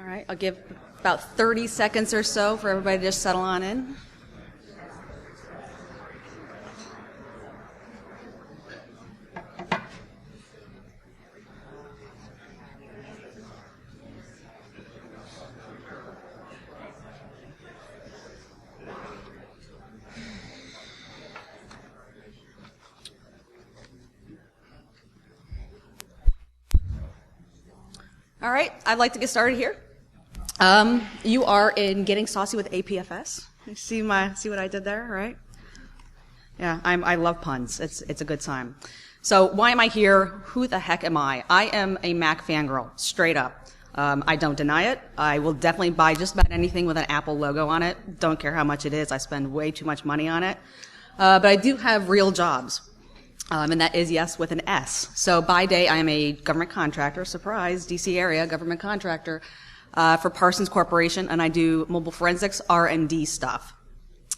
right, I'll give about 30 seconds or so for everybody to just settle on in. All right, I'd like to get started here. You are in Getting Saucy with APFS. You see what I did there, right? Yeah, I love puns. It's a good time. So why am I here? Who the heck am I? I am a Mac fangirl, straight up. I don't deny it. I will definitely buy just about anything with an Apple logo on it. Don't care how much it is. I spend way too much money on it. But I do have real jobs. And that is, yes, with an S. So by day, I am a government contractor, surprise, DC area government contractor, for Parsons Corporation, and I do mobile forensics R&D stuff.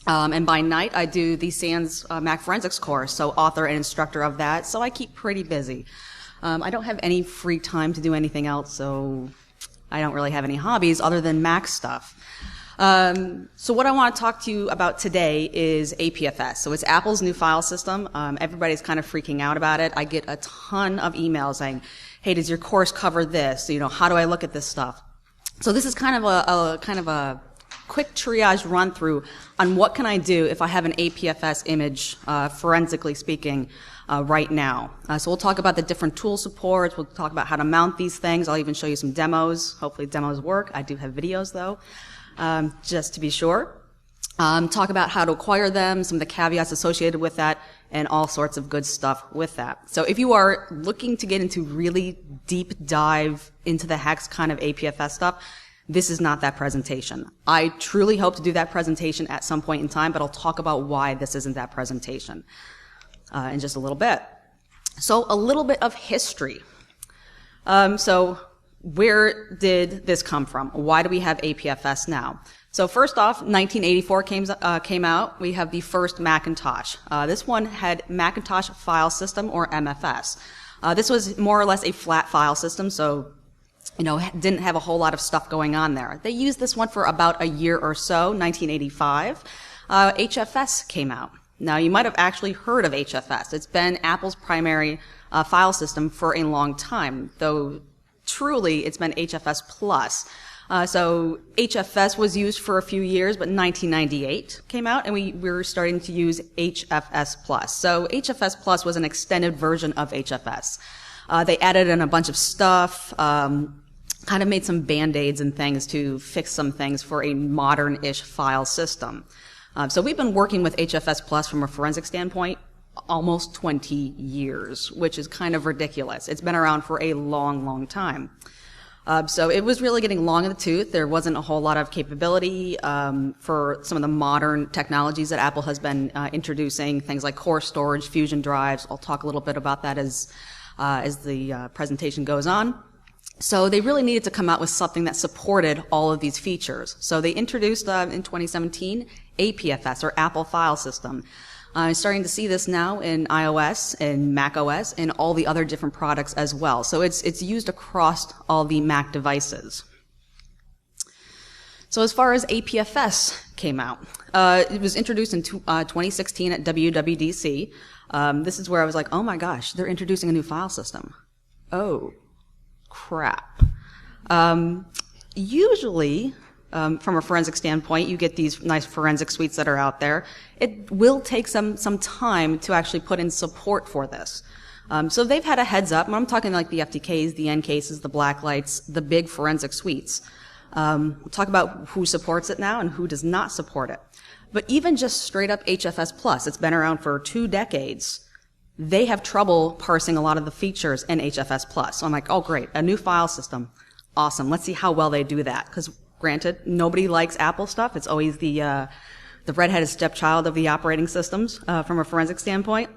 And by night, I do the SANS Mac forensics course, so author and instructor of that, so I keep pretty busy. I don't have any free time to do anything else, so I don't really have any hobbies other than Mac stuff. So what I want to talk to you about today is APFS. So it's Apple's new file system. Everybody's kind of freaking out about it. I get a ton of emails saying, hey, does your course cover this? You know, how do I look at this stuff? So this is kind of a quick triage run through on what can I do if I have an APFS image, forensically speaking, right now. So we'll talk about the different tool supports. We'll talk about how to mount these things. I'll even show you some demos. Hopefully demos work. I do have videos though. Just to be sure. Talk about how to acquire them, some of the caveats associated with that, and all sorts of good stuff with that. So if you are looking to get into really deep dive into the hex kind of APFS stuff, this is not that presentation. I truly hope to do that presentation at some point in time, but I'll talk about why this isn't that presentation in just a little bit. So a little bit of history. So where did this come from? Why do we have APFS now? So first off, 1984 came out. We have the first Macintosh. This one had Macintosh File System, or MFS. This was more or less a flat file system, so didn't have a whole lot of stuff going on there. They used this one for about a year or so. 1985, HFS came out. Now you might have actually heard of HFS. It's been Apple's primary file system for a long time, though truly, it's been HFS Plus. So HFS was used for a few years, but 1998 came out, and we were starting to use HFS Plus. So HFS Plus was an extended version of HFS. They added in a bunch of stuff, kind of made some band-aids and things to fix some things for a modern-ish file system. So we've been working with HFS Plus from a forensic standpoint almost 20 years, which is kind of ridiculous. It's been around for a long, long time. So it was really getting long in the tooth. There wasn't a whole lot of capability for some of the modern technologies that Apple has been introducing, things like core storage, fusion drives. I'll talk a little bit about that as the presentation goes on. So they really needed to come out with something that supported all of these features. So they introduced in 2017 APFS, or Apple File System. I'm starting to see this now in iOS and macOS and all the other different products as well. So it's used across all the Mac devices. So as far as APFS came out, it was introduced in 2016 at WWDC. This is where I was like, oh my gosh, they're introducing a new file system. Oh, crap. Usually, from a forensic standpoint, you get these nice forensic suites that are out there. It will take some time to actually put in support for this. So they've had a heads up. I'm talking like the FTKs, the NCases, the Blacklights, the big forensic suites. We'll talk about who supports it now and who does not support it. But even just straight up HFS Plus, it's been around for 2 decades. They have trouble parsing a lot of the features in HFS Plus. So I'm like, oh great, a new file system. Awesome. Let's see how well they do that. Because granted, nobody likes Apple stuff. It's always the redheaded stepchild of the operating systems from a forensic standpoint.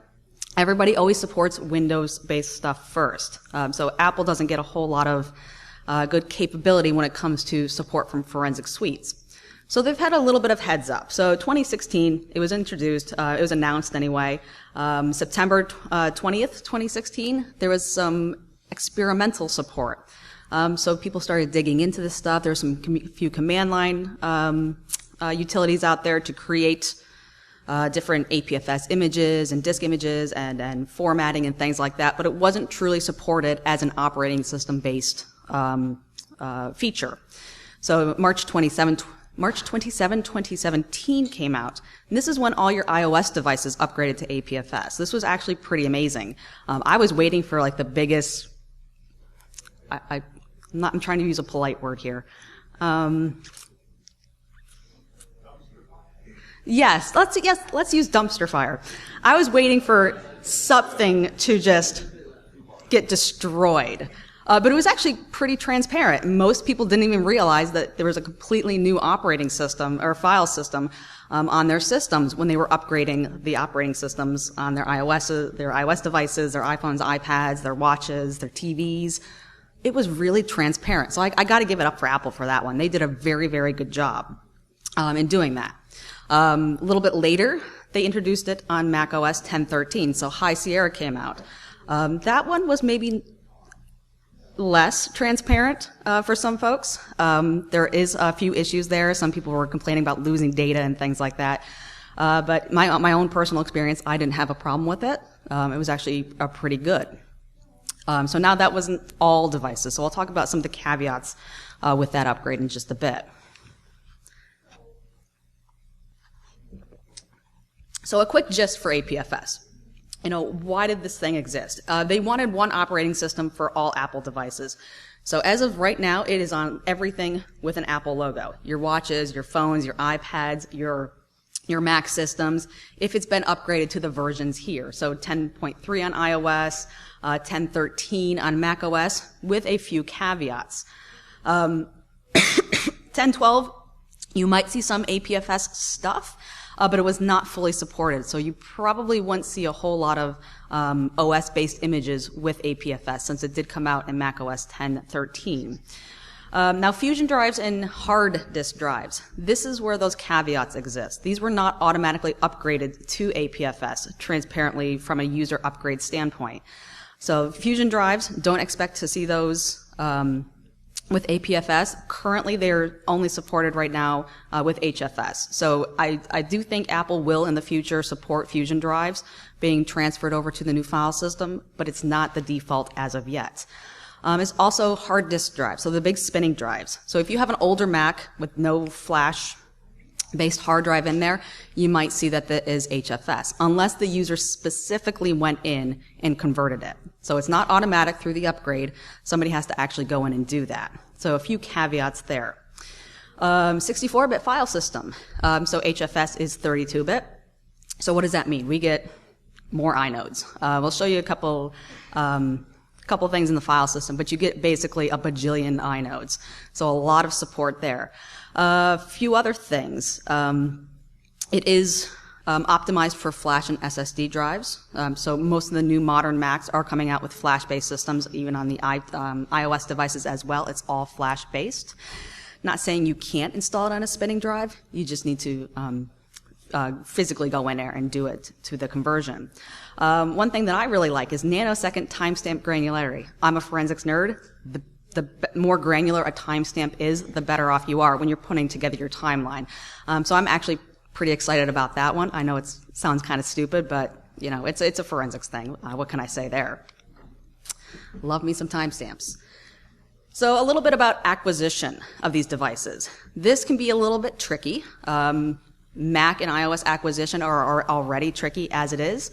Everybody always supports Windows-based stuff first. So Apple doesn't get a whole lot of good capability when it comes to support from forensic suites. So they've had a little bit of heads up. So 2016, it was introduced, it was announced anyway. September 20th, 2016, there was some experimental support. So people started digging into this stuff. There's few command line utilities out there to create different APFS images and disk images and formatting and things like that, but it wasn't truly supported as an operating system-based feature. So March 27, 2017 came out, and this is when all your iOS devices upgraded to APFS. This was actually pretty amazing. I was waiting for like the biggest, I'm trying to use a polite word here. Yes, let's use dumpster fire. I was waiting for something to just get destroyed. But it was actually pretty transparent. Most people didn't even realize that there was a completely new operating system or file system on their systems when they were upgrading the operating systems on their iOS devices, their iPhones, iPads, their watches, their TVs. It was really transparent. So I got to give it up for Apple for that one. They did a very, very good job in doing that. A little bit later, they introduced it on macOS 10.13. So High Sierra came out. That one was maybe less transparent for some folks. There is a few issues there. Some people were complaining about losing data and things like that. But my own personal experience, I didn't have a problem with it. It was actually pretty good. So now that wasn't all devices. So I'll talk about some of the caveats with that upgrade in just a bit. So a quick gist for APFS. Why did this thing exist? They wanted one operating system for all Apple devices. So as of right now, it is on everything with an Apple logo. Your watches, your phones, your iPads, your Mac systems, if it's been upgraded to the versions here. So 10.3 on iOS, 10.13 on macOS, with a few caveats. 10.12, you might see some APFS stuff, but it was not fully supported. So you probably won't see a whole lot of OS-based images with APFS, since it did come out in macOS 10.13. Now, Fusion drives and hard disk drives, this is where those caveats exist. These were not automatically upgraded to APFS transparently from a user upgrade standpoint. So Fusion drives, don't expect to see those with APFS. Currently, they're only supported right now with HFS. So I do think Apple will in the future support Fusion drives being transferred over to the new file system, but it's not the default as of yet. It's also hard disk drives, so the big spinning drives. So if you have an older Mac with no flash-based hard drive in there, you might see that that is HFS, unless the user specifically went in and converted it. So it's not automatic through the upgrade. Somebody has to actually go in and do that. So a few caveats there. 64-bit file system. So HFS is 32-bit. So what does that mean? We get more inodes. We'll show you a couple things in the file system, but you get basically a bajillion inodes. So a lot of support there. A few other things. It is optimized for flash and SSD drives. So most of the new modern Macs are coming out with flash-based systems, even on the iOS devices as well. It's all flash-based. Not saying you can't install it on a spinning drive. You just need to physically go in there and do it to the conversion. One thing that I really like is nanosecond timestamp granularity. I'm a forensics nerd. The more granular a timestamp is, the better off you are when you're putting together your timeline. So I'm actually pretty excited about that one. I know it sounds kind of stupid, but it's a forensics thing. What can I say there? Love me some timestamps. So a little bit about acquisition of these devices. This can be a little bit tricky. Mac and iOS acquisition are already tricky as it is,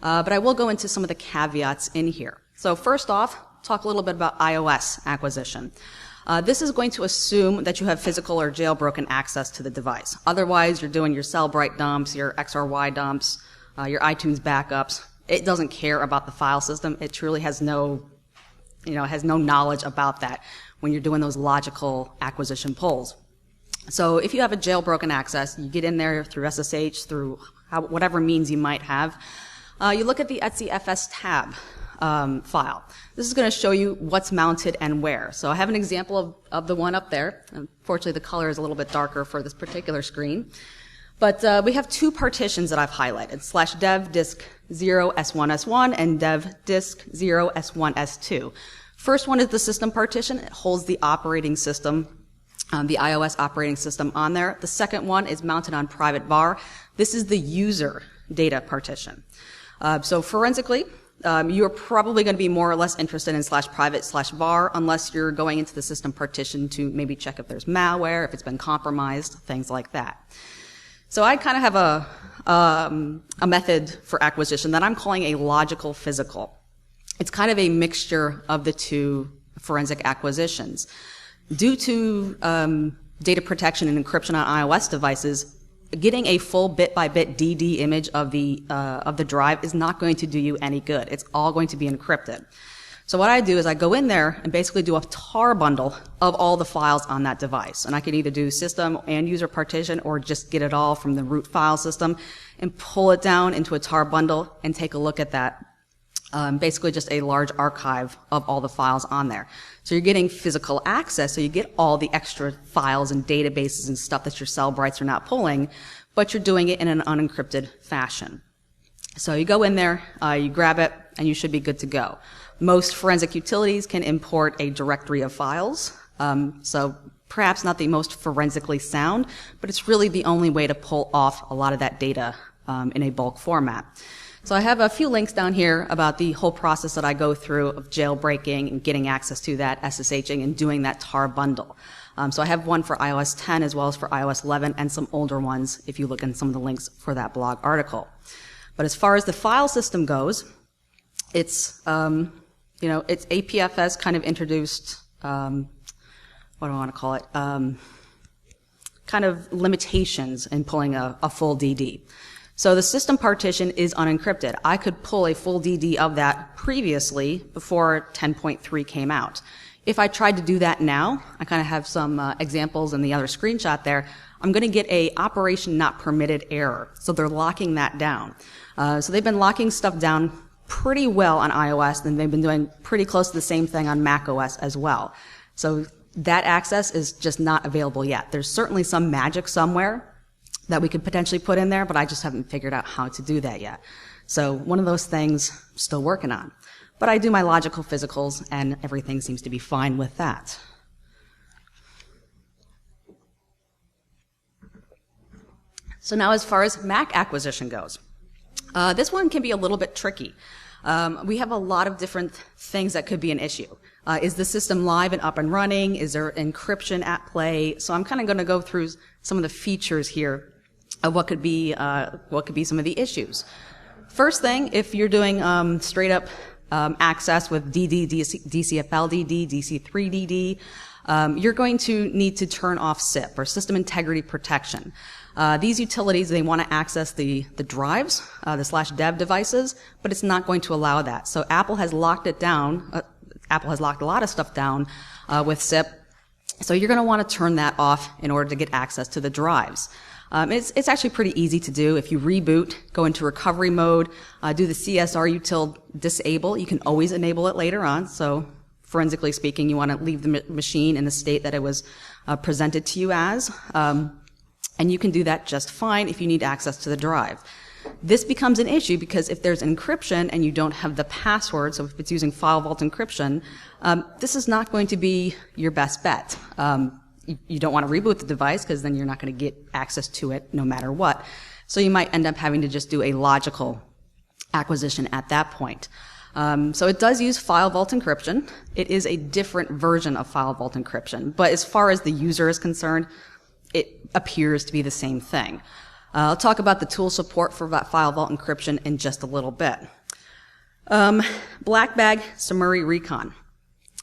but I will go into some of the caveats in here. So first off, talk a little bit about iOS acquisition. This is going to assume that you have physical or jailbroken access to the device. Otherwise, you're doing your Cellbrite dumps, your XRY dumps, your iTunes backups. It doesn't care about the file system. It truly has no knowledge about that when you're doing those logical acquisition pulls. So if you have a jailbroken access, you get in there through SSH, through whatever means you might have. You look at the etcfs tab file. This is going to show you what's mounted and where. So I have an example of the one up there. Unfortunately, the color is a little bit darker for this particular screen. But we have two partitions that I've highlighted, /dev disk 0 s1 s1 and dev disk 0 s1 s2. First one is the system partition. It holds the operating system, the iOS operating system on there. The second one is mounted on private var. This is the user data partition. So forensically, you're probably going to be more or less interested in /private/var unless you're going into the system partition to maybe check if there's malware, if it's been compromised, things like that. So I kind of have a method for acquisition that I'm calling a logical physical. It's kind of a mixture of the two forensic acquisitions. Due to data protection and encryption on iOS devices, getting a full bit-by-bit DD image of the drive is not going to do you any good. It's all going to be encrypted. So what I do is I go in there and basically do a tar bundle of all the files on that device. And I can either do system and user partition or just get it all from the root file system and pull it down into a tar bundle and take a look at that. Basically just a large archive of all the files on there. So you're getting physical access, so you get all the extra files and databases and stuff that your Cellbrights are not pulling, but you're doing it in an unencrypted fashion. So you go in there, you grab it, and you should be good to go. Most forensic utilities can import a directory of files, so perhaps not the most forensically sound, but it's really the only way to pull off a lot of that data in a bulk format. So I have a few links down here about the whole process that I go through of jailbreaking and getting access to that, SSHing, and doing that tar bundle. So I have one for iOS 10 as well as for iOS 11 and some older ones if you look in some of the links for that blog article. But as far as the file system goes, it's, it's APFS kind of introduced, what do I want to call it, kind of limitations in pulling a full DD. So the system partition is unencrypted. I could pull a full DD of that previously before 10.3 came out. If I tried to do that now, I kind of have some examples in the other screenshot there, I'm going to get a operation not permitted error. So they're locking that down. So they've been locking stuff down pretty well on iOS, and they've been doing pretty close to the same thing on macOS as well. So that access is just not available yet. There's certainly some magic somewhere that we could potentially put in there, but I just haven't figured out how to do that yet. So one of those things I'm still working on. But I do my logical physicals, and everything seems to be fine with that. So now as far as Mac acquisition goes, this one can be a little bit tricky. We have a lot of different things that could be an issue. Is the system live and up and running? Is there encryption at play? So I'm kind of going to go through some of the features here of what could be some of the issues. First thing, if you're doing straight up access with DD, DCFL DD, DC3 DD, you're going to need to turn off SIP, or System Integrity Protection. These utilities, they want to access the drives, the /dev devices, but it's not going to allow that. So Apple has locked it down. Apple has locked a lot of stuff down with SIP. So you're going to want to turn that off in order to get access to the drives. It's actually pretty easy to do. If you reboot, go into recovery mode, do the CSR util disable. You can always enable it later on. So forensically speaking, you want to leave the machine in the state that it was presented to you as. And you can do that just fine if you need access to the drive. This becomes an issue because if there's encryption and you don't have the password, so if it's using file vault encryption, this is not going to be your best bet. You don't want to reboot the device because then you're not going to get access to it no matter what. So you might end up having to just do a logical acquisition at that point. So it does use file vault encryption. It is a different version of file vault encryption, but as far as the user is concerned, it appears to be the same thing. I'll talk about the tool support for file vault encryption in just a little bit. Black Bag, Summary, Recon.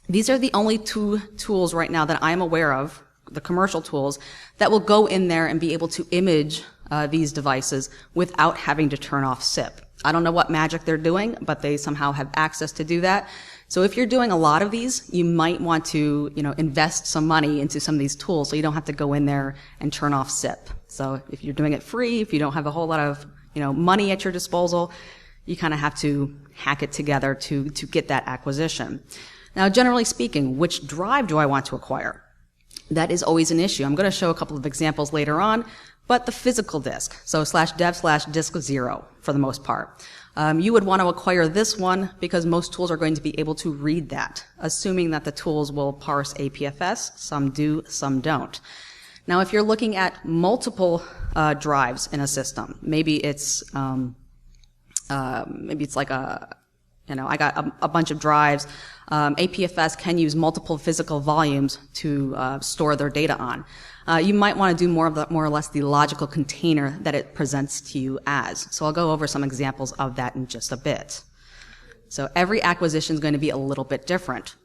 These are the only two tools right now that I'm aware of, the commercial tools, that will go in there and be able to image these devices without having to turn off SIP. I don't know what magic they're doing, but they somehow have access to do that. So if you're doing a lot of these, you might want to, invest some money into some of these tools so you don't have to go in there and turn off SIP. So if you're doing it free, if you don't have a whole lot of, money at your disposal, you kind of have to hack it together to get that acquisition. Now, generally speaking, which drive do I want to acquire? That is always an issue. I'm going to show a couple of examples later on, but the physical disk, so /dev/disk0 for the most part. You would want to acquire this one because most tools are going to be able to read that, assuming that the tools will parse APFS. Some do, some don't. Now, if you're looking at multiple drives in a system, maybe it's like I got a bunch of drives. APFS can use multiple physical volumes to store their data on. You might want to do more or less the logical container that it presents to you as. So I'll go over some examples of that in just a bit. So every acquisition is going to be a little bit different.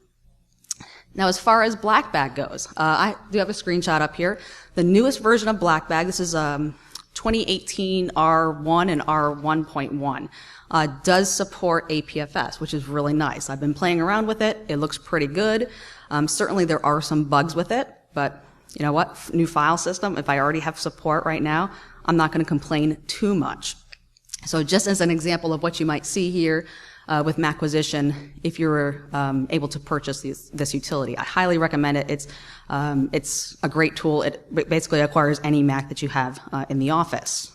Now, as far as Black Bag goes, I do have a screenshot up here. The newest version of Black Bag, this is 2018 R1 and R1.1, does support APFS, which is really nice. I've been playing around with it. It looks pretty good. Certainly there are some bugs with it, but you know what? New file system, if I already have support right now, I'm not going to complain too much. So just as an example of what you might see here with Macquisition, if you're able to purchase this utility, I highly recommend it. It's a great tool. It basically acquires any Mac that you have in the office.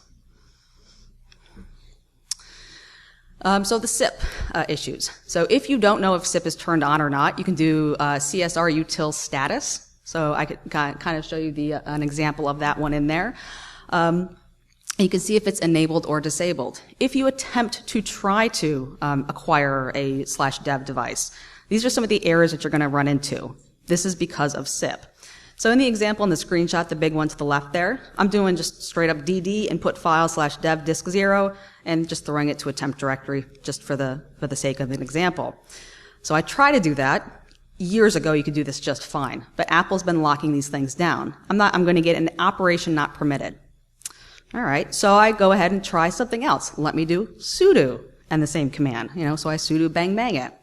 So the SIP issues. So if you don't know if SIP is turned on or not, you can do CSR util status. So I could kind of show you an example of that one in there. You can see if it's enabled or disabled. If you attempt to try to acquire a /dev device, these are some of the errors that you're going to run into. This is because of SIP. So in the example in the screenshot, the big one to the left there, I'm doing just straight up dd input file /dev disk 0 and just throwing it to a temp directory just for the sake of an example. So I try to do that. Years ago, you could do this just fine, but Apple's been locking these things down. I'm going to get an operation not permitted. All right, so I go ahead and try something else. Let me do sudo and the same command, so I sudo bang it.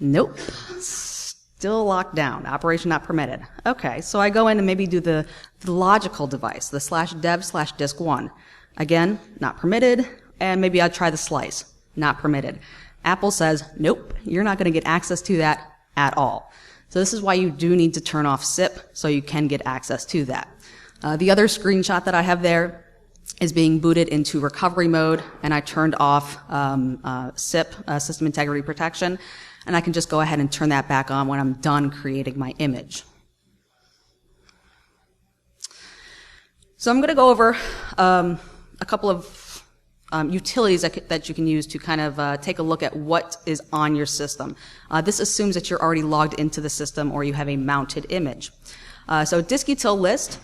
Nope, still locked down, operation not permitted. Okay, so I go in and maybe do the logical device, the /dev /disk1. Again, not permitted, and maybe I'll try the slice, not permitted. Apple says, nope, you're not going to get access to that at all. So this is why you do need to turn off SIP so you can get access to that. The other screenshot that I have there is being booted into recovery mode, and I turned off SIP, System Integrity Protection, and I can just go ahead and turn that back on when I'm done creating my image. So I'm going to go over a couple of utilities that you can use to kind of take a look at what is on your system. This assumes that you're already logged into the system or you have a mounted image. So disk-util list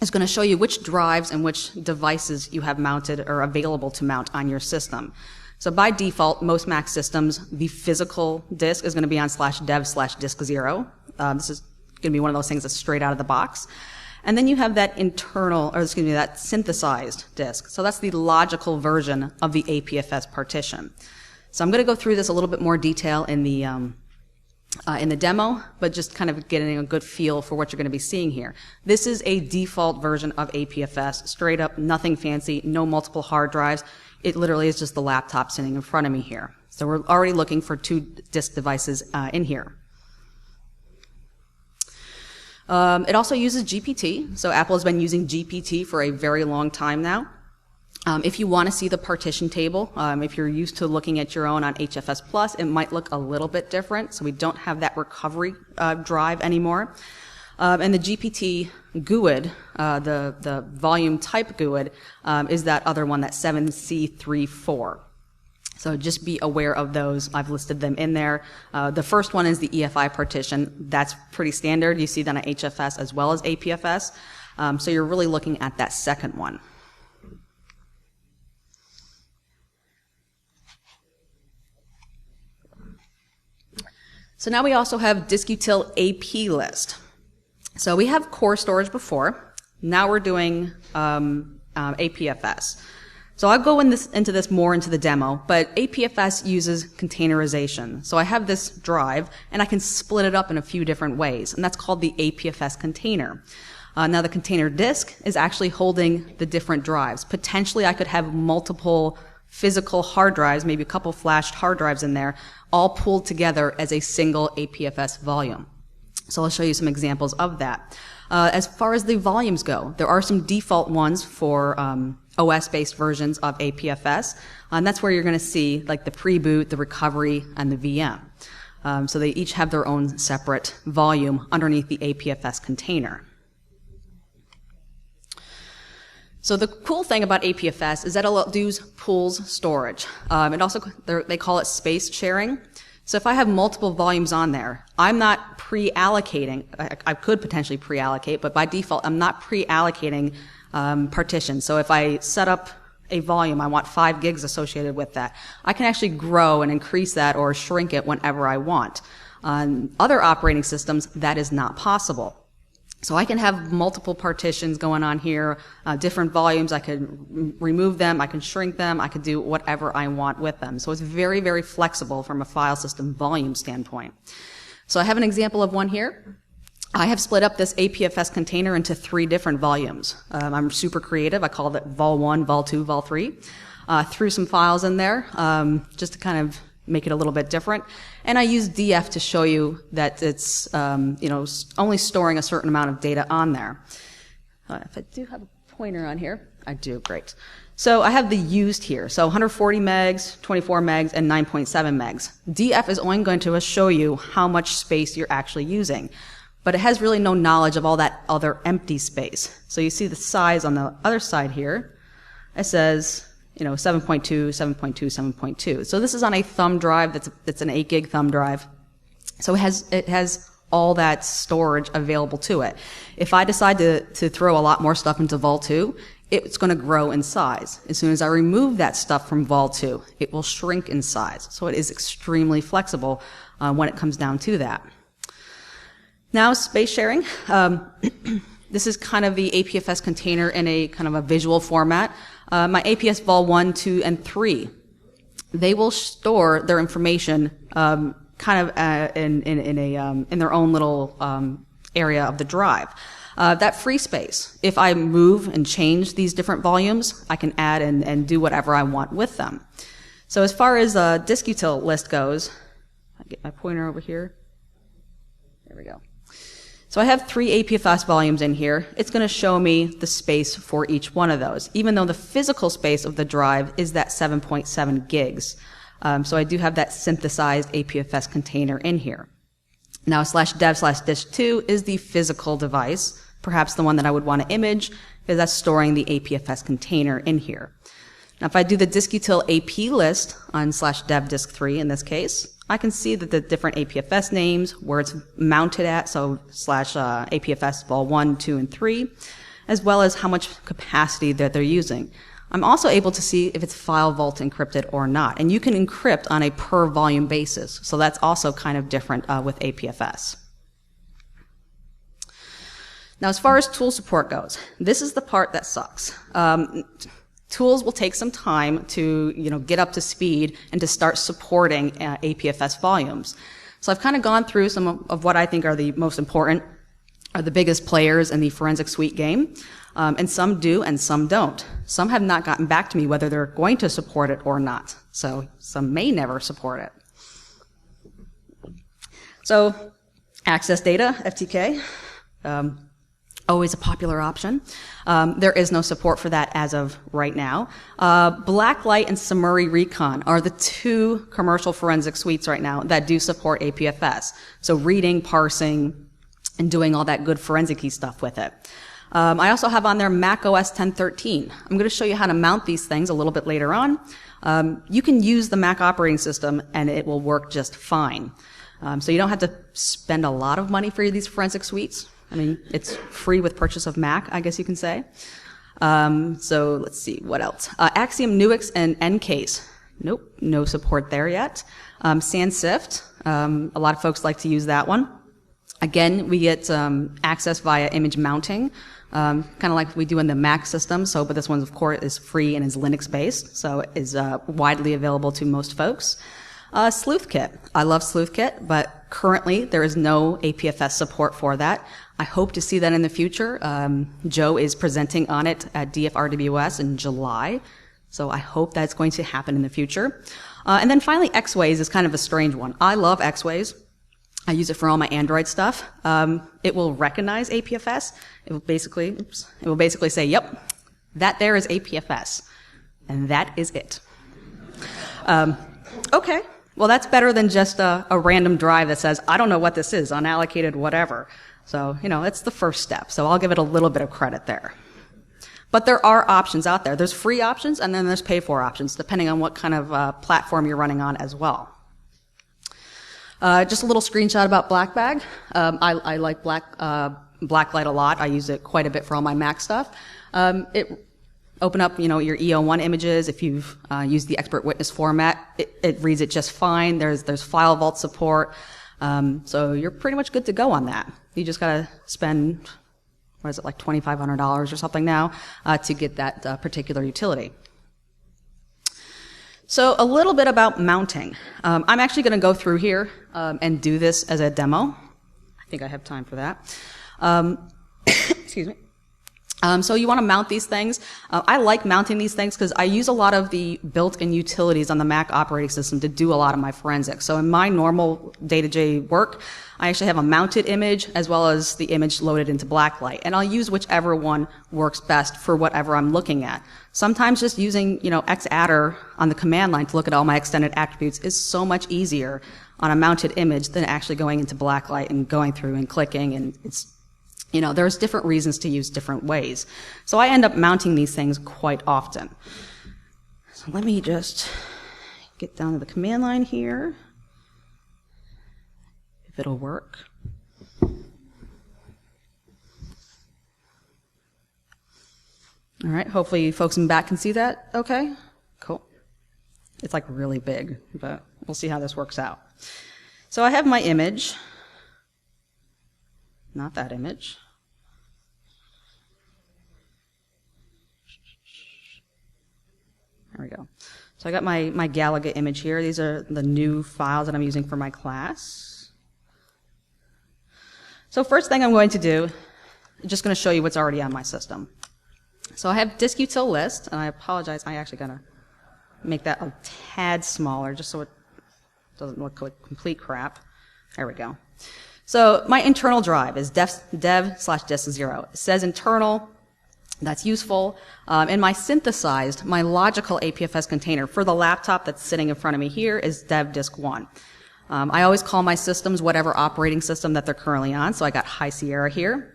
is going to show you which drives and which devices you have mounted or available to mount on your system. So by default, most Mac systems, the physical disk is going to be on /dev /disk 0. This is going to be one of those things that's straight out of the box. And then you have that that synthesized disk. So that's the logical version of the APFS partition. So I'm going to go through this a little bit more detail in the demo, but just kind of getting a good feel for what you're going to be seeing here. This is a default version of APFS, straight up, nothing fancy, no multiple hard drives. It literally is just the laptop sitting in front of me here. So we're already looking for 2 disk devices in here. It also uses GPT. So Apple has been using GPT for a very long time now. If you want to see the partition table, if you're used to looking at your own on HFS Plus, it might look a little bit different. So we don't have that recovery drive anymore. And the GPT GUID, the volume type GUID, is that other one, that 7C34. So just be aware of those. I've listed them in there. The first one is the EFI partition. That's pretty standard. You see that on HFS as well as APFS. So you're really looking at that second one. So now we also have disk-util AP list. So we have core storage before. Now we're doing APFS. So I'll go into this more into the demo, but APFS uses containerization. So I have this drive, and I can split it up in a few different ways, and that's called the Apfs container. Now the container disk is actually holding the different drives. Potentially I could have multiple physical hard drives, maybe a couple flashed hard drives in there, all pulled together as a single APFS volume. So I'll show you some examples of that. As far as the volumes go, there are some default ones for OS-based versions of APFS, and that's where you're going to see like the pre-boot, the recovery, and the VM. So they each have their own separate volume underneath the APFS container. So the cool thing about APFS is that it does pools storage. It also, they call it space sharing. So if I have multiple volumes on there, I'm not pre-allocating. I could potentially pre-allocate, but by default, I'm not pre-allocating partitions. So if I set up a volume, I want 5 gigs associated with that, I can actually grow and increase that or shrink it whenever I want. On other operating systems, that is not possible. So I can have multiple partitions going on here, different volumes. I could remove them, I can shrink them, I could do whatever I want with them. So it's very, very flexible from a file system volume standpoint. So I have an example of one here. I have split up this APFS container into 3 different volumes. I'm super creative. I called it Vol 1, Vol 2, Vol 3. Threw some files in there just to kind of make it a little bit different. And I use DF to show you that it's only storing a certain amount of data on there. If I do have a pointer on here, I do, great. So I have the used here. So 140 megs, 24 megs, and 9.7 megs. DF is only going to show you how much space you're actually using, but it has really no knowledge of all that other empty space. So you see the size on the other side here. It says 7.2, 7.2, 7.2. So this is on a thumb drive that's an 8 gig thumb drive. So it has all that storage available to it. If I decide to throw a lot more stuff into Vol 2, it's going to grow in size. As soon as I remove that stuff from Vol 2, it will shrink in size. So it is extremely flexible when it comes down to that. Now, space sharing. This is kind of the APFS container in a kind of a visual format. My APS Vol 1, 2, and 3, they will store their information kind of in their own little area of the drive. That free space, if I move and change these different volumes, I can add and do whatever I want with them. So as far as the Hdiutil list goes, I get my pointer over here. There we go. So I have 3 APFS volumes in here. It's going to show me the space for each one of those, even though the physical space of the drive is that 7.7 gigs. So I do have that synthesized APFS container in here. Now /dev/disk2 is the physical device, perhaps the one that I would want to image, because that's storing the APFS container in here. Now if I do the Hdiutil AP list on /dev/disk3 in this case, I can see that the different APFS names, where it's mounted at, so /APFS Vol 1, 2, and 3, as well as how much capacity that they're using. I'm also able to see if it's file vault encrypted or not. And you can encrypt on a per volume basis, so that's also kind of different with APFS. Now as far as tool support goes, this is the part that sucks. Tools will take some time to, get up to speed and to start supporting APFS volumes. So I've kind of gone through some of what I think are the most important, are the biggest players in the forensic suite game. And some do and some don't. Some have not gotten back to me whether they're going to support it or not. So some may never support it. So access data, FTK. Always a popular option. There is no support for that as of right now. Blacklight and Summary Recon are the 2 commercial forensic suites right now that do support APFS. So reading, parsing, and doing all that good forensic-y stuff with it. I also have on there macOS 10.13. I'm going to show you how to mount these things a little bit later on. You can use the Mac operating system and it will work just fine. So you don't have to spend a lot of money for these forensic suites. I mean, it's free with purchase of Mac, I guess you can say. So let's see, what else? Axiom, Nuix, and Ncase. Nope, no support there yet. SANS Sift, a lot of folks like to use that one. Again, we get access via image mounting, kind of like we do in the Mac system. But this one, of course, is free and is Linux-based, so is widely available to most folks. Sleuthkit. I love Sleuthkit, but currently there is no APFS support for that. I hope to see that in the future. Joe is presenting on it at DFRWS in July, so I hope that's going to happen in the future. And then finally, Xways is kind of a strange one. I love Xways. I use it for all my Android stuff. It will recognize APFS. It will basically say, yep, That there is APFS, and that is it. Okay, well that's better than just a random drive that says, I don't know what this is, unallocated whatever. So, it's the first step, so I'll give it a little bit of credit there. But there are options out there. There's free options, and then there's pay-for options, depending on what kind of platform you're running on as well. Just a little screenshot about BlackBag. I like Blacklight a lot. I use it quite a bit for all my Mac stuff. It open up, your EO1 images. If you've used the expert witness format, it reads it just fine. There's file vault support. So you're pretty much good to go on that. You just gotta spend, what is it, like $2,500 or something now, to get that particular utility. So a little bit about mounting. I'm actually going to go through here and do this as a demo. I think I have time for that. Excuse me. So you want to mount these things. I like mounting these things because I use a lot of the built-in utilities on the Mac operating system to do a lot of my forensics. So in my normal day-to-day work, I actually have a mounted image as well as the image loaded into Blacklight. And I'll use whichever one works best for whatever I'm looking at. Sometimes just using, xadder on the command line to look at all my extended attributes is so much easier on a mounted image than actually going into Blacklight and going through and clicking, and it's there's different reasons to use different ways. So I end up mounting these things quite often. So let me just get down to the command line here, if it'll work. All right, hopefully folks in back can see that okay. Cool. It's like really big, but we'll see how this works out. So I have my image. Not that image. There we go. So I got my Galaga image here. These are the new files that I'm using for my class. So first thing I'm going to do, I'm just going to show you what's already on my system. So I have disk-util list, and I apologize, I actually got to make that a tad smaller just so it doesn't look like complete crap. There we go. So my internal drive is dev/disk0. It says internal. That's useful. And my synthesized, my logical APFS container for the laptop that's sitting in front of me here is dev disk1. I always call my systems whatever operating system that they're currently on, so I got High Sierra here.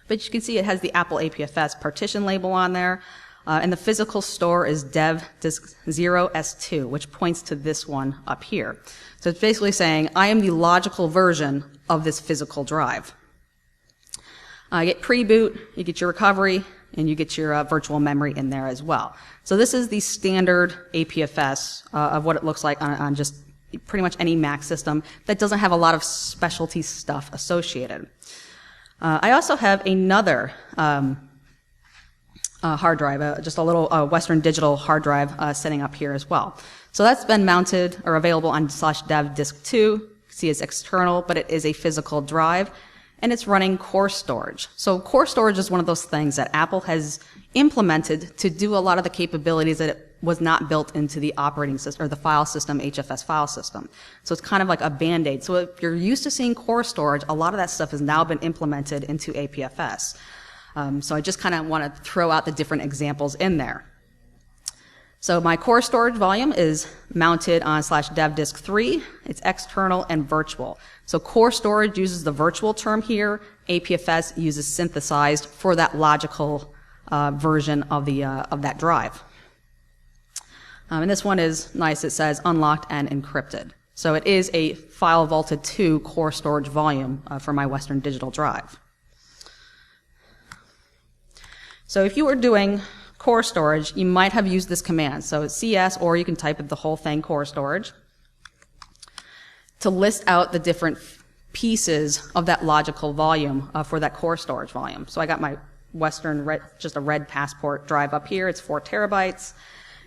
But you can see it has the Apple APFS partition label on there. And the physical store is dev disk0s2, which points to this one up here. So it's basically saying, I am the logical version of this physical drive. You get pre-boot, you get your recovery, and you get your virtual memory in there as well. So this is the standard APFS of what it looks like on just pretty much any Mac system that doesn't have a lot of specialty stuff associated. I also have another hard drive, just a little Western Digital hard drive sitting up here as well. So that's been mounted or available on /dev disk2. You can see it's external, but it is a physical drive. And it's running core storage. So core storage is one of those things that Apple has implemented to do a lot of the capabilities that it was not built into the operating system or the file system, HFS file system. So it's kind of like a Band-Aid. So if you're used to seeing core storage, a lot of that stuff has now been implemented into APFS. So I just kind of want to throw out the different examples in there. So my core storage volume is mounted on /dev disk3. It's external and virtual. So core storage uses the virtual term here. APFS uses synthesized for that logical version of that drive. And this one is nice. It says unlocked and encrypted. So it is a file vaulted to core storage volume for my Western Digital drive. So if you were doing core storage, you might have used this command. So it's CS, or you can type in the whole thing, core storage, to list out the different pieces of that logical volume for that core storage volume. So I got my Western, just a red passport drive up here. It's 4 terabytes.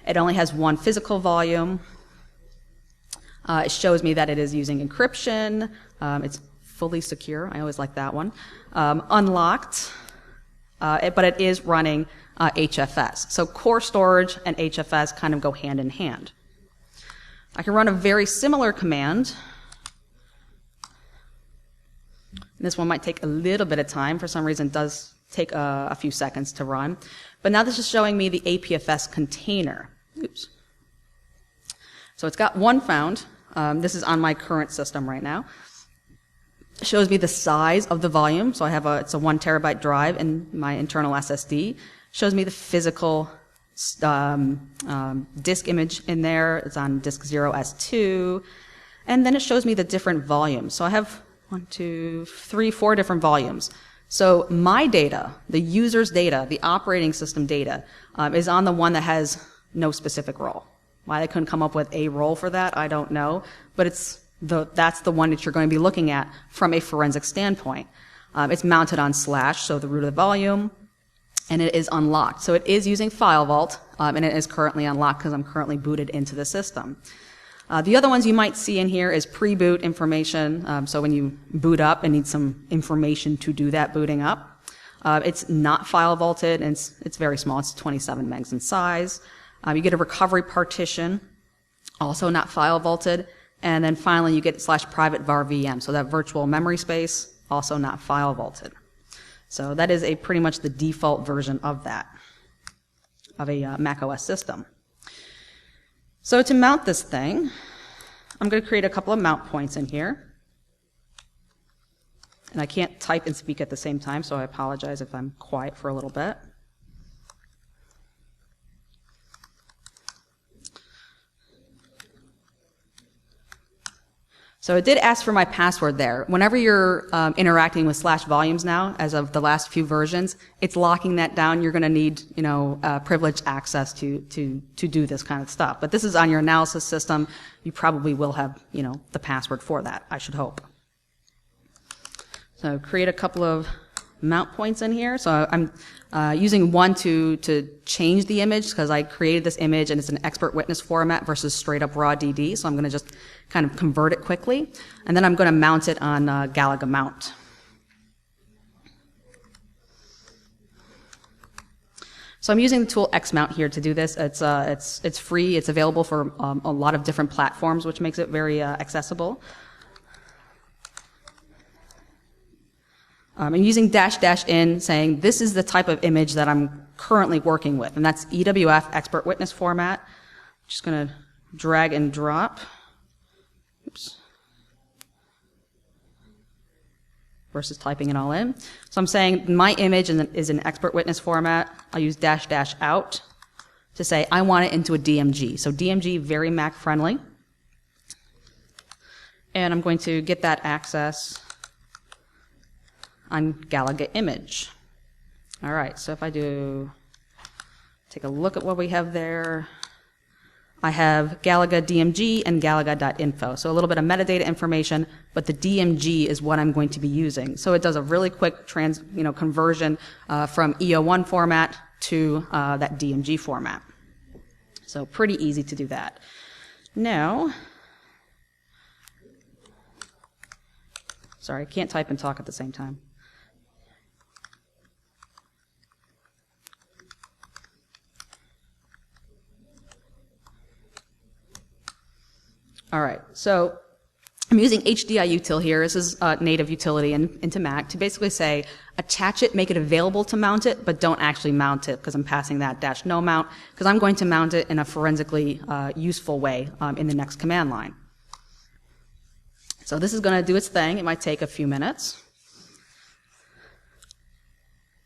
It only has one physical volume. It shows me that it is using encryption. It's fully secure. I always like that one. Unlocked, but it is running HFS. So core storage and HFS kind of go hand in hand. I can run a very similar command. This one might take a little bit of time. For some reason, it does take a few seconds to run. But now this is showing me the Apfs container. Oops. So it's got one found. This is on my current system right now. It shows me the size of the volume. So I have it's a 1 terabyte drive in my internal SSD. Shows me the physical disk image in there. It's on disk 0S2. And then it shows me the different volumes. So I have 1, 2, 3, 4 different volumes. So my data, the user's data, the operating system data, is on the one that has no specific role. Why they couldn't come up with a role for that, I don't know. But that's the one that you're going to be looking at from a forensic standpoint. It's mounted on /, so the root of the volume, and it is unlocked. So it is using File Vault, and it is currently unlocked because I'm currently booted into the system. The other ones you might see in here is pre-boot information. So when you boot up and need some information to do that booting up. It's not file vaulted, and it's very small. It's 27 megs in size. You get a recovery partition, also not file vaulted. And then finally you get /private var VM. So that virtual memory space, also not file vaulted. So that is pretty much the default version of that, of a macOS system. So to mount this thing, I'm going to create a couple of mount points in here. And I can't type and speak at the same time, so I apologize if I'm quiet for a little bit. So it did ask for my password there. Whenever you're interacting with /volumes now, as of the last few versions, it's locking that down. You're going to need, privileged access to do this kind of stuff. But this is on your analysis system. You probably will have, the password for that, I should hope. So create a couple of mount points in here. So I'm using one to change the image because I created this image and it's an expert witness format versus straight up raw DD. So I'm going to just kind of convert it quickly. And then I'm going to mount it on Galaga Mount. So I'm using the tool Xmount here to do this. It's free. It's available for a lot of different platforms, which makes it very accessible. I'm using --in, saying this is the type of image that I'm currently working with, and that's EWF expert witness format. I'm just going to drag and drop. Oops. Versus typing it all in. So I'm saying my image is an expert witness format. I'll use --out to say I want it into a DMG. So DMG, very Mac friendly. And I'm going to get that access on Galaga image. All right, so if I take a look at what we have there, I have Galaga DMG and Galaga.info. So a little bit of metadata information, but the DMG is what I'm going to be using. So it does a really quick conversion from EO1 format to that DMG format. So pretty easy to do that. Now, sorry, I can't type and talk at the same time. All right, so I'm using Hdiutil here. This is a native utility into Mac to basically say, attach it, make it available to mount it, but don't actually mount it because I'm passing that -no mount because I'm going to mount it in a forensically useful way in the next command line. So this is going to do its thing. It might take a few minutes.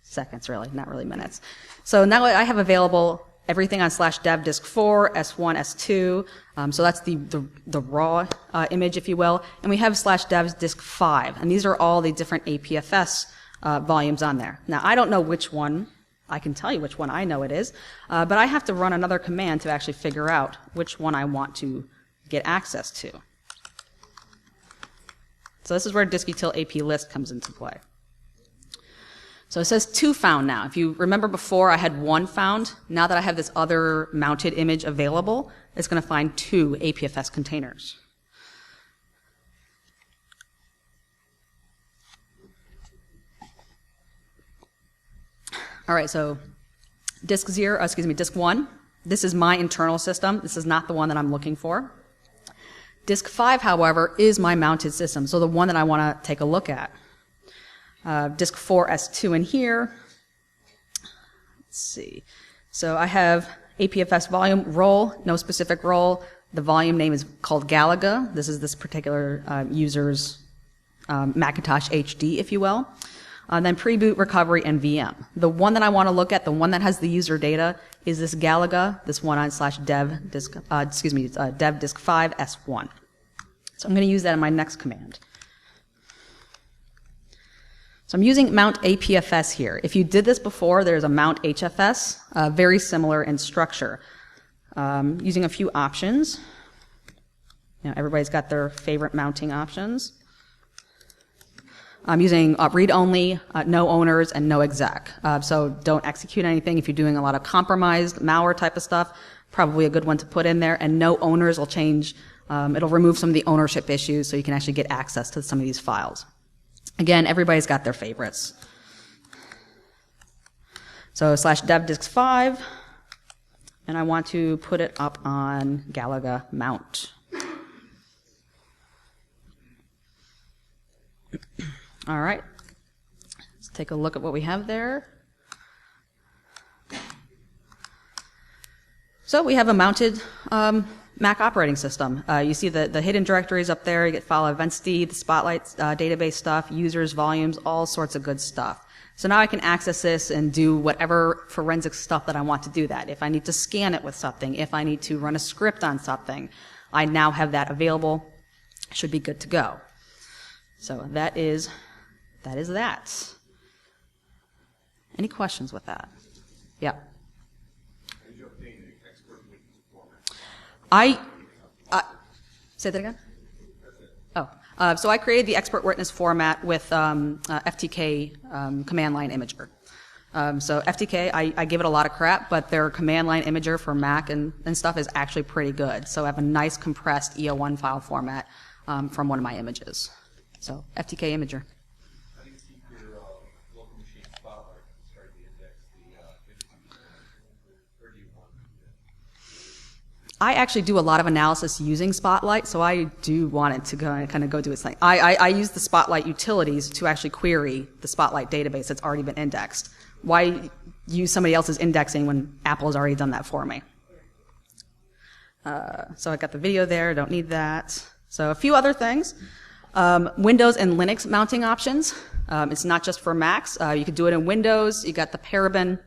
Seconds, really, not really minutes. So now I have available everything on /dev disk 4, S1, S2. So that's the raw image, if you will. And we have /dev disk 5. And these are all the different Apfs volumes on there. Now, I don't know which one. I can tell you which one I know it is. But I have to run another command to actually figure out which one I want to get access to. So this is where Hdiutil AP list comes into play. So it says 2 found now. If you remember before I had 1 found, now that I have this other mounted image available, it's going to find 2 Apfs containers. All right, so disk 1, this is my internal system. This is not the one that I'm looking for. Disk 5, however, is my mounted system, so the one that I want to take a look at. Disk 4, S2 in here, see. So I have APFS volume role, no specific role. The volume name is called Galaga. This is this particular user's Macintosh HD, if you will. Then pre-boot, recovery, and VM. The one that I want to look at, the one that has the user data, is this Galaga, this one on /dev disk, dev disk 5 S1. So I'm going to use that in my next command. So I'm using mount APFS here. If you did this before, there's a mount HFS, very similar in structure. Using a few options. Everybody's got their favorite mounting options. I'm using read-only, no owners, and no exec. So don't execute anything. If you're doing a lot of compromised malware type of stuff, probably a good one to put in there. And no owners will change. It'll remove some of the ownership issues so you can actually get access to some of these files. Again, everybody's got their favorites. So /dev disk 5, and I want to put it up on Galaga mount. All right, let's take a look at what we have there. So we have a mounted Mac operating system. You see the hidden directories up there. You get file events D, the Spotlight database stuff, users, volumes, all sorts of good stuff. So now I can access this and do whatever forensic stuff that I want to do that. If I need to scan it with something, if I need to run a script on something, I now have that available. Should be good to go. So that is that. Any questions with that? Yeah. Say that again? Oh, so I created the expert witness format with FTK command line imager. So FTK, I give it a lot of crap, but their command line imager for Mac and stuff is actually pretty good. So I have a nice compressed EO1 file format from one of my images. So FTK imager. How do you keep your local machine Spotlight and start to index the images? Or do you want to? I actually do a lot of analysis using Spotlight, so I do want it to kind of go do its thing. I use the Spotlight utilities to actually query the Spotlight database that's already been indexed. Why use somebody else's indexing when Apple has already done that for me? So I got the video there, don't need that. So a few other things. Windows and Linux mounting options. It's not just for Macs. You could do it in Windows. You got the Paragon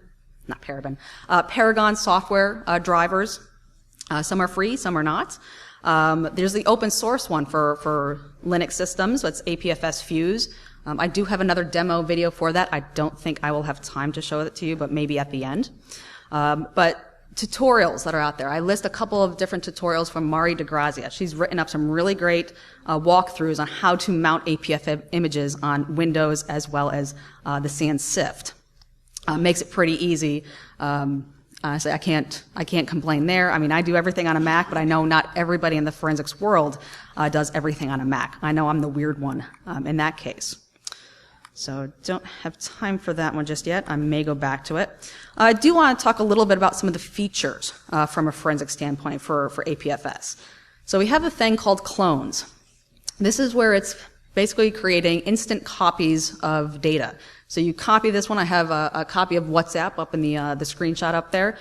software drivers. Some are free, some are not. There's the open source one for Linux systems. So it's APFS Fuse. I do have another demo video for that. I don't think I will have time to show it to you, but maybe at the end. But tutorials that are out there. I list a couple of different tutorials from Mari DeGrazia. She's written up some really great walkthroughs on how to mount APF images on Windows as well as the SANS SIFT. Makes it pretty easy. So I can't complain there. I mean, I do everything on a Mac, but I know not everybody in the forensics world does everything on a Mac. I know I'm the weird one in that case. So don't have time for that one just yet. I may go back to it. I do want to talk a little bit about some of the features from a forensic standpoint for APFS. So we have a thing called clones. This is where it's basically creating instant copies of data. So you copy this one. I have a copy of WhatsApp up in the screenshot up there.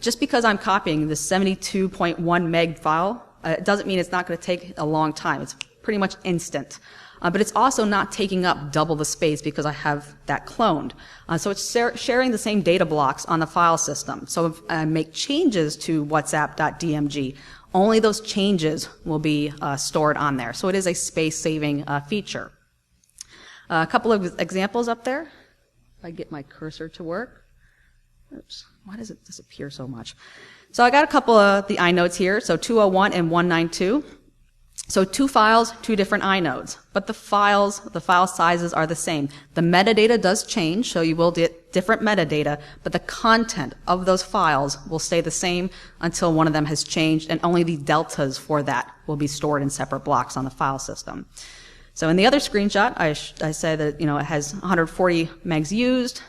Just because I'm copying the 72.1 meg file, it doesn't mean it's not going to take a long time. It's pretty much instant. But it's also not taking up double the space because I have that cloned. So it's sharing the same data blocks on the file system. So if I make changes to whatsapp.dmg, only those changes will be stored on there. So it is a space-saving feature. A couple of examples up there. If I get my cursor to work. Oops, why does it disappear so much? So I got a couple of the inodes here. So 201 and 192. So two files, two different inodes, but the file sizes are the same. The metadata does change, so you will get different metadata, but the content of those files will stay the same until one of them has changed, and only the deltas for that will be stored in separate blocks on the file system. So in the other screenshot, I say that, it has 140 megs used,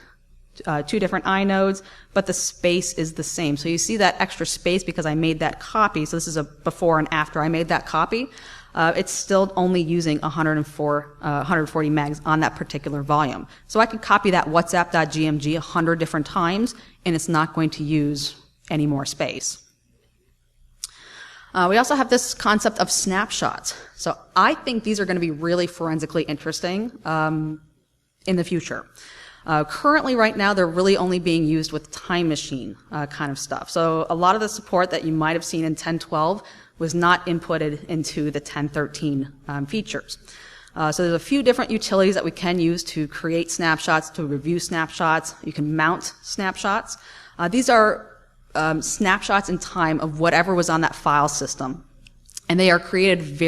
two different inodes, but the space is the same. So you see that extra space because I made that copy. So this is a before and after I made that copy. it's still only using 140 megs on that particular volume. So I could copy that whatsapp.gmg 100 different times, and it's not going to use any more space. We also have this concept of snapshots. So I think these are going to be really forensically interesting in the future. Currently, right now, they're really only being used with time machine kind of stuff. So a lot of the support that you might have seen in 10.12 was not inputted into the 10.13 features. So there's a few different utilities that we can use to create snapshots, to review snapshots. You can mount snapshots. These are snapshots in time of whatever was on that file system. And they are created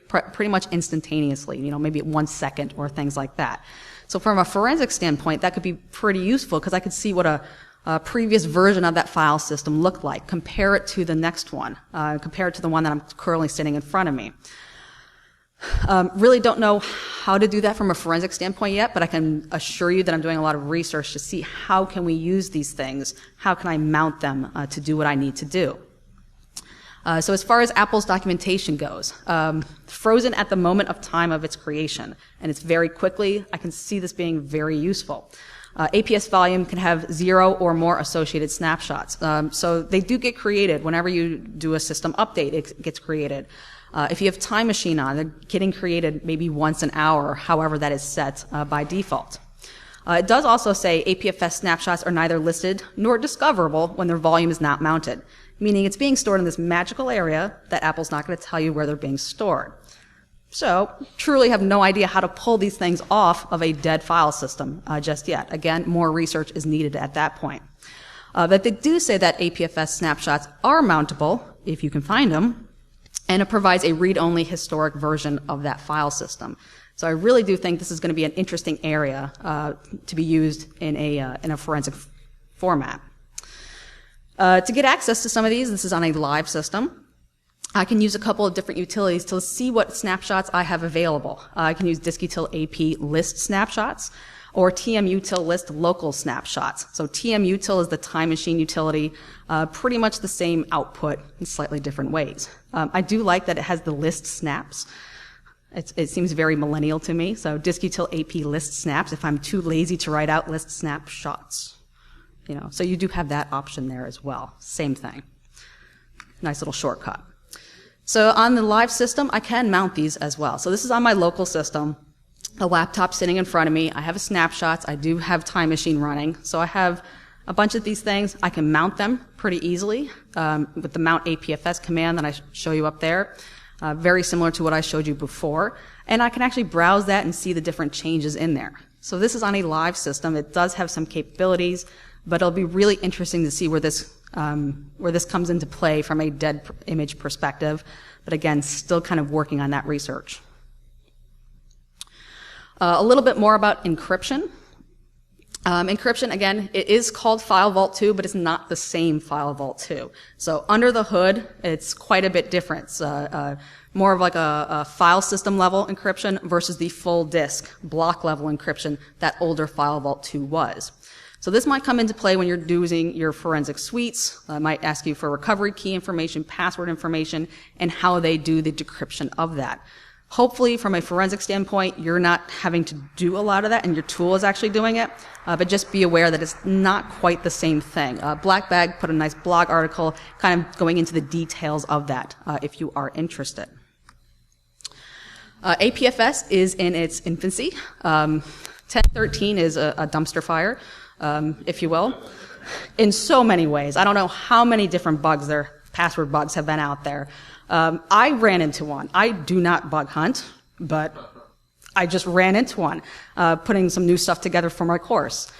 pretty much instantaneously, maybe 1 second or things like that. So from a forensic standpoint, that could be pretty useful because I could see what a previous version of that file system looked like, compare it to the next one, compare it to the one that I'm currently sitting in front of me. Really don't know how to do that from a forensic standpoint yet, but I can assure you that I'm doing a lot of research to see how can we use these things, how can I mount them to do what I need to do. So as far as Apple's documentation goes, frozen at the moment of time of its creation, and it's very quickly, I can see this being very useful. APS volume can have 0 or more associated snapshots. So they do get created whenever you do a system update, it gets created. If you have Time Machine on, they're getting created maybe once an hour, however that is set by default. It does also say APFS snapshots are neither listed nor discoverable when their volume is not mounted, meaning it's being stored in this magical area that Apple's not going to tell you where they're being stored. So, truly have no idea how to pull these things off of a dead file system just yet. Again, more research is needed at that point. But they do say that APFS snapshots are mountable, if you can find them, and it provides a read-only historic version of that file system. So I really do think this is going to be an interesting area to be used in a forensic format. To get access to some of these, this is on a live system. I can use a couple of different utilities to see what snapshots I have available. I can use DiskUtil AP list snapshots or TMUtil list local snapshots. So TMUtil is the time machine utility, pretty much the same output in slightly different ways. I do like that it has the list snaps. It seems very millennial to me. So DiskUtil AP list snaps if I'm too lazy to write out list snapshots. So you do have that option there as well. Same thing. Nice little shortcut. So on the live system, I can mount these as well. So this is on my local system, a laptop sitting in front of me. I have snapshots. I do have Time Machine running. So I have a bunch of these things. I can mount them pretty easily with the mount APFS command that I show you up there. Very similar to what I showed you before. And I can actually browse that and see the different changes in there. So this is on a live system. It does have some capabilities, but it'll be really interesting to see where this comes into play from a dead image perspective. But again, still kind of working on that research. A little bit more about encryption. Encryption, again, it is called File Vault 2, but it's not the same File Vault 2. So under the hood, it's quite a bit different. More of like a file system level encryption versus the full disk block level encryption that older File Vault 2 was. So this might come into play when you're doing your forensic suites. It might ask you for recovery key information, password information, and how they do the decryption of that. Hopefully, from a forensic standpoint, you're not having to do a lot of that, and your tool is actually doing it. But just be aware that it's not quite the same thing. Black Bag put a nice blog article kind of going into the details of that, if you are interested. APFS is in its infancy. 10.13 is a dumpster fire, if you will, in so many ways. I don't know how many different bugs password bugs have been out there. I ran into one. I do not bug hunt, but I just ran into one, putting some new stuff together for my course.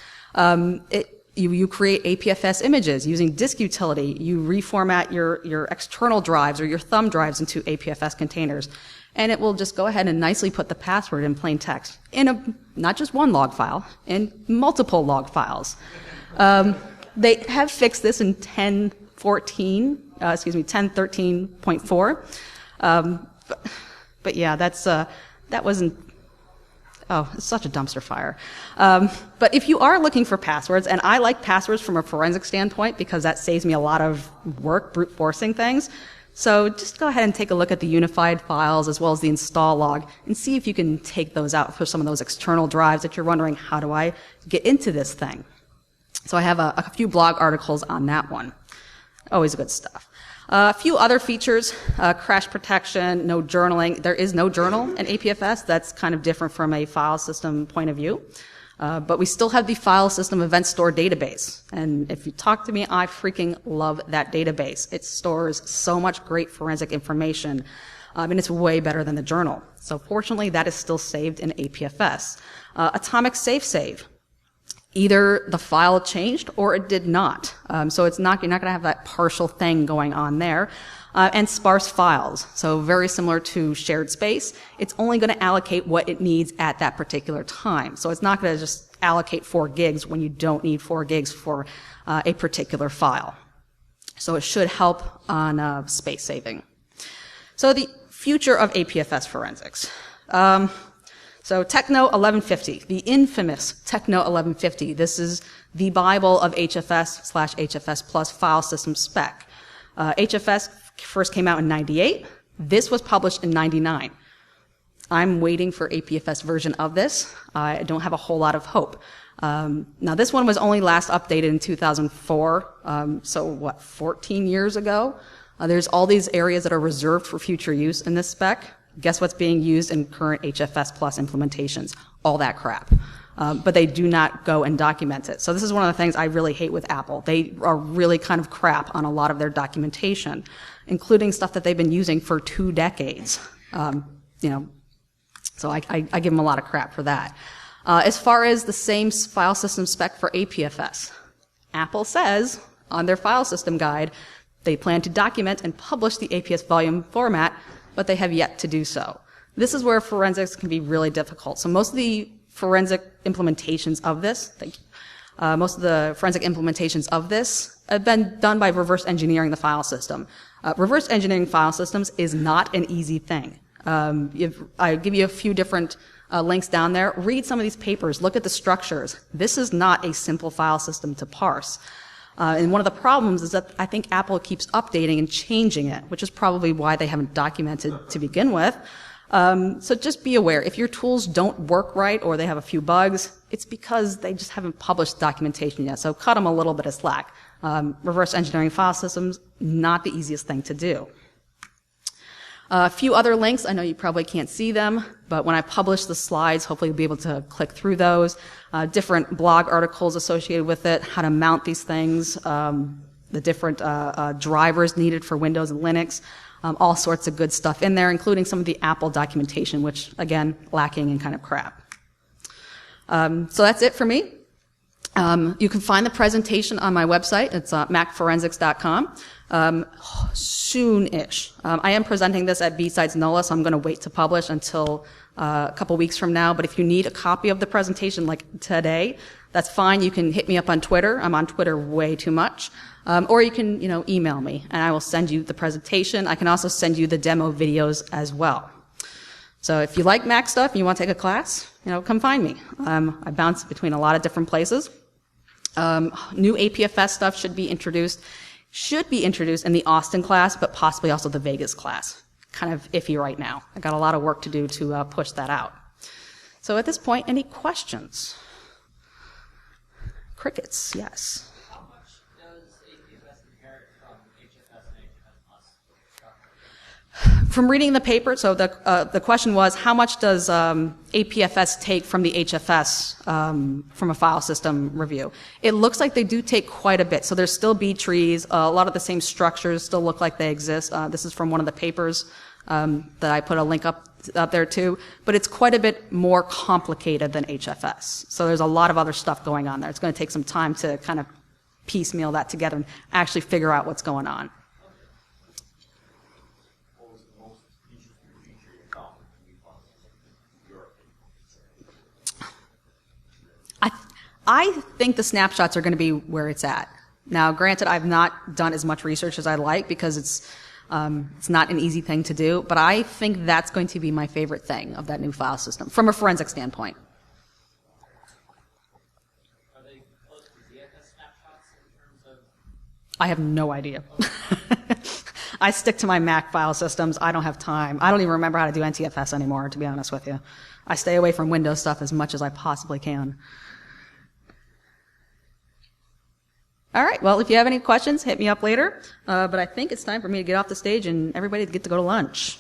You create APFS images using disk utility. You reformat your external drives or your thumb drives into APFS containers. And it will just go ahead and nicely put the password in plain text in not just one log file, in multiple log files. They have fixed this in 10.13.4. But yeah, that wasn't, it's such a dumpster fire. But if you are looking for passwords, and I like passwords from a forensic standpoint because that saves me a lot of work brute forcing things. So just go ahead and take a look at the unified files as well as the install log and see if you can take those out for some of those external drives that you're wondering, how do I get into this thing? So I have a few blog articles on that one. Always good stuff. A few other features, crash protection, no journaling. There is no journal in APFS. That's kind of different from a file system point of view. But we still have the file system event store database. And if you talk to me, I freaking love that database. It stores so much great forensic information, and it's way better than the journal. So fortunately, that is still saved in APFS. Atomic safe save. Either the file changed or it did not. So you're not going to have that partial thing going on there. And sparse files. So very similar to shared space. It's only going to allocate what it needs at that particular time. So it's not going to just allocate 4 gigs when you don't need 4 gigs for a particular file. So it should help on space saving. So the future of APFS forensics. So Techno 1150, the infamous Techno 1150. This is the Bible of HFS/HFS Plus file system spec. HFS first came out in 98. This was published in 99. I'm waiting for APFS version of this. I don't have a whole lot of hope. Now this one was only last updated in 2004, so what, 14 years ago? There's all these areas that are reserved for future use in this spec. Guess what's being used in current HFS Plus implementations? All that crap. But they do not go and document it. So this is one of the things I really hate with Apple. They are really kind of crap on a lot of their documentation, including stuff that they've been using for 2 decades. So I give them a lot of crap for that. As far as the same file system spec for APFS, Apple says on their file system guide they plan to document and publish the APS volume format, but they have yet to do so. This is where forensics can be really difficult. So most of the forensic implementations of this, most of the forensic implementations of this have been done by reverse engineering the file system. Reverse engineering file systems is not an easy thing. I give you a few different links down there. Read some of these papers. Look at the structures. This is not a simple file system to parse. And one of the problems is that I think Apple keeps updating and changing it, which is probably why they haven't documented to begin with. So just be aware, if your tools don't work right or they have a few bugs, it's because they just haven't published documentation yet. So cut them a little bit of slack. Reverse engineering file systems, not the easiest thing to do. A few other links, I know you probably can't see them, but when I publish the slides, hopefully you'll be able to click through those. Different blog articles associated with it, how to mount these things, the different drivers needed for Windows and Linux, all sorts of good stuff in there, including some of the Apple documentation, which, again, lacking and kind of crap. So that's it for me. You can find the presentation on my website. It's macforensics.com. Soon-ish. I am presenting this at Bsides NOLA, so I'm going to wait to publish until a couple weeks from now. But if you need a copy of the presentation like today, that's fine. You can hit me up on Twitter. I'm on Twitter way too much. Or you can, email me, and I will send you the presentation. I can also send you the demo videos as well. So if you like Mac stuff and you want to take a class, come find me. I bounce between a lot of different places. New APFS stuff should be introduced in the Austin class, but possibly also the Vegas class. Kind of iffy right now. I got a lot of work to do to push that out. So at this point, any questions? Crickets, yes. How much does APFS inherit from HFS and HFS Plus? From reading the paper, so the question was, how much does APFS take from the HFS from a file system review? It looks like they do take quite a bit. So there's still B trees. A lot of the same structures still look like they exist. This is from one of the papers that I put a link up there too. But it's quite a bit more complicated than HFS. So there's a lot of other stuff going on there. It's going to take some time to kind of piecemeal that together and actually figure out what's going on. I think the snapshots are going to be where it's at. Now, granted, I've not done as much research as I'd like because it's not an easy thing to do, but I think that's going to be my favorite thing of that new file system from a forensic standpoint. Are they close to ZFS snapshots in terms of? I have no idea. I stick to my Mac file systems. I don't have time. I don't even remember how to do NTFS anymore, to be honest with you. I stay away from Windows stuff as much as I possibly can. All right, well, if you have any questions, hit me up later. But I think it's time for me to get off the stage and everybody to get to go to lunch.